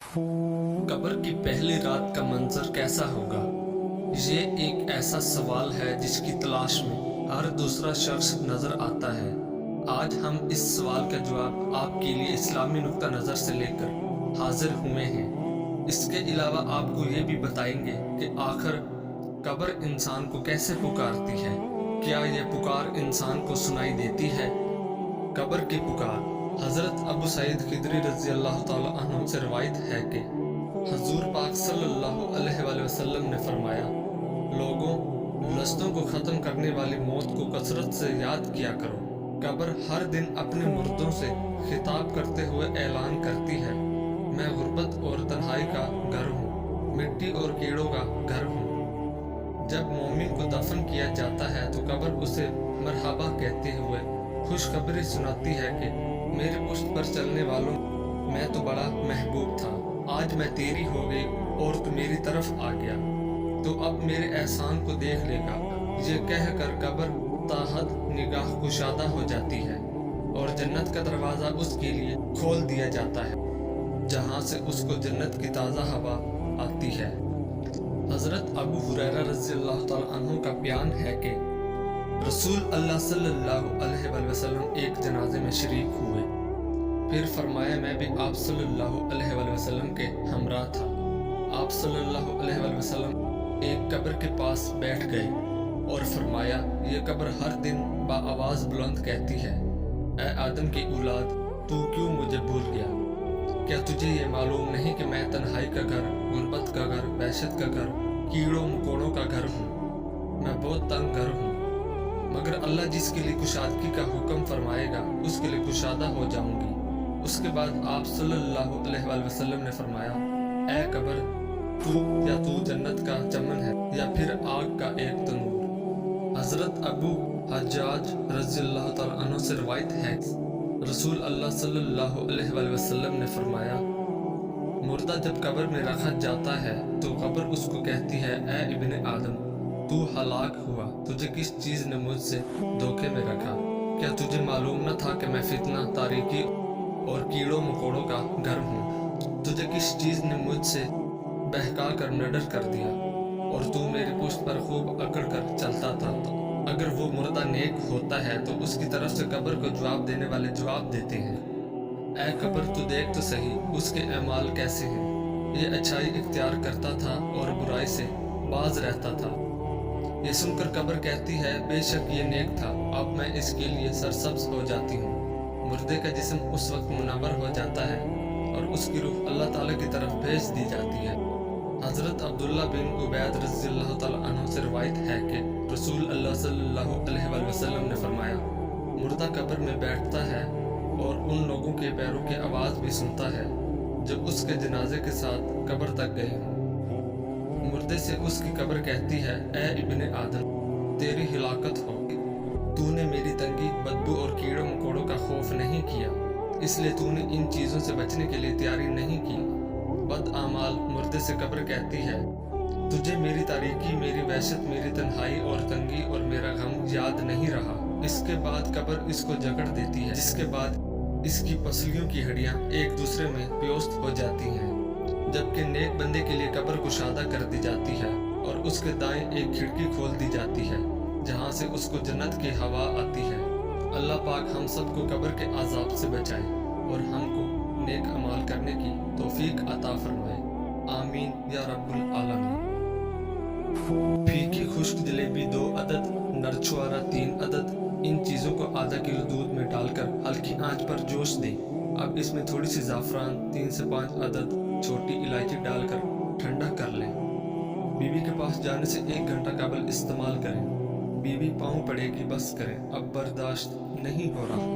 कब्र की पहली रात का मंजर कैसा होगा? ये एक ऐसा सवाल है जिसकी तलाश में हर दूसरा शख्स नजर आता है। आज हम इस सवाल का जवाब आपके लिए इस्लामी नुक्ता नज़र से लेकर हाजिर हुए हैं। इसके अलावा आपको ये भी बताएंगे कि आखिर कब्र इंसान को कैसे पुकारती है। क्या यह पुकार इंसान को सुनाई देती है? कब्र की पुकार। हज़रत अबू सईद खिदरी रज़ी अल्लाह ताला अन्हु से रवायत है कि हजूर पाक सल्लल्लाहु अलैहि वसल्लम ने फरमाया, लोगों, लश्तों को ख़त्म करने वाली मौत को कसरत से याद किया करो। कब्र हर दिन अपने मुर्दों से खिताब करते हुए ऐलान करती है, मैं गुर्बत और तन्हाई का घर हूँ, मिट्टी और कीड़ों का घर हूँ। जब मोमिन को दफन किया जाता है तो कब्र उसे मरहबा कहते हुए खुशखबरी सुनाती है कि मेरे पुश्त पर चलने वालों, मैं तो बड़ा महबूब था, आज मैं तेरी हो गई और तू मेरी तरफ आ गया, तो अब मेरे एहसान को देख लेगा। ये कह कर कब्र ताहत निगाह कुशादा हो जाती है और जन्नत का दरवाज़ा उसके लिए खोल दिया जाता है, जहाँ से उसको जन्नत की ताज़ा हवा आती है। हज़रत अबू हुरैरा रज़ी अल्लाह ताला अन्हु का बयान है कि रसूल अल्लाह सल्लल्लाहु अलैहि वसल्लम एक जनाजे में शरीक हुए। फिर फरमाया, मैं भी आप सल्लल्लाहु अलैहि वसल्लम के हमरा था। आप सल्लल्लाहु अलैहि वसल्लम एक कब्र के पास बैठ गए और फरमाया, ये कब्र हर दिन बाआवाज़ बुलंद कहती है, ए आदम की औलाद, तू क्यों मुझे भूल गया? क्या तुझे ये मालूम नहीं कि मैं तन्हाई का घर, गुर्बत का घर, वहशत का घर, कीड़ों मकोड़ों का घर हूँ? मैं बहुत तंग घर हूँ, मगर अल्लाह जिसके लिए कुशादगी का हुक्म फरमाएगा उसके लिए कुशादा हो जाऊंगी। उसके बाद आप सल्लल्लाहु अलैहि वसल्लम ने फरमाया, ए कब्र, तू जन्नत का चमन है या फिर आग का एक तंदूर। हज़रत अबू हज्जाज रज़ी अल्लाह ताला अन्हु से रवायत है, रसूल अल्लाह सल्लल्लाहु अलैहि वसल्लम ने फरमाया, मुर्दा जब कब्र में रखा जाता है तो कब्र उसको कहती है, ए इब्ने आदम, तू हलाक हुआ, तुझे किस चीज़ ने मुझसे धोखे में रखा? क्या तुझे मालूम न था कि मैं फितना, तारीकी और कीड़ों मकोड़ों का घर हूँ? तुझे किस चीज़ ने मुझसे बहका कर निडर कर दिया और तू मेरे पुश्त पर खूब अकड़ कर चलता था? तो अगर वो मुर्दा नेक होता है तो उसकी तरफ से कब्र को जवाब देने वाले जवाब देते हैं, ऐ कब्र, तू देख तो सही उसके अमाल कैसे हैं। ये अच्छाई इख्तियार करता था और बुराई से बाज रहता था। ये सुनकर कब्र कहती है, बेशक ये नेक था, अब मैं इसके लिए सरसब्ज हो जाती हूँ। मुर्दे का जिस्म उस वक्त मुनव्वर हो जाता है और उसकी रूह अल्लाह ताला की तरफ भेज दी जाती है। हज़रत अब्दुल्ला बिन उबैद रज़ी अल्लाह ताला अन्हु से रवायत है कि रसूल अल्लाह सल्लल्लाहु अलैहि वसल्लम ने फरमाया, मुर्दा कब्र में बैठता है और उन लोगों के पैरों की आवाज़ भी सुनता है जो उसके जनाजे के साथ कब्र तक गए हों। मुर्दे से उसकी कब्र कहती है, ए इब्ने आदम, तेरी हिलाकत हो, तूने मेरी तंगी, बदबू और कीड़ों मकोड़ों का खौफ नहीं किया, इसलिए तूने इन चीज़ों से बचने के लिए तैयारी नहीं की। बद आमाल मुर्दे से कब्र कहती है, तुझे मेरी तारीकी, मेरी वहशत, मेरी तन्हाई और तंगी और मेरा गम याद नहीं रहा। इसके बाद कब्र इसको जकड़ देती है, जिसके बाद इसकी पसलियों की हड्डियाँ एक दूसरे में प्योस्त हो जाती हैं। जबकि नेक बंदे के लिए कब्र कुशादा कर दी जाती है और उसके दाएं एक खिड़की खोल दी जाती है, जहां से उसको जन्नत की हवा आती है। अल्लाह पाक हम सबको कब्र के आज़ाब से बचाए और हमको नेक अमाल करने की तौफीक अता फरमाए। आमीन या रब्बुल आलमीन। फीकी खुश्क जलेबी 2 अदद, नरछुआरा 3 अदद। इन चीज़ों को आधा किलो दूध में डालकर हल्की आंच पर जोश दें। अब इसमें थोड़ी सी ज़ाफ़रान 3 से 5 अदद, छोटी इलायची डालकर ठंडा कर लें। बीवी के पास जाने से 1 घंटा कबल इस्तेमाल करें। बीवी पाँव पड़ेगी, बस करें, अब बर्दाश्त नहीं हो रहा।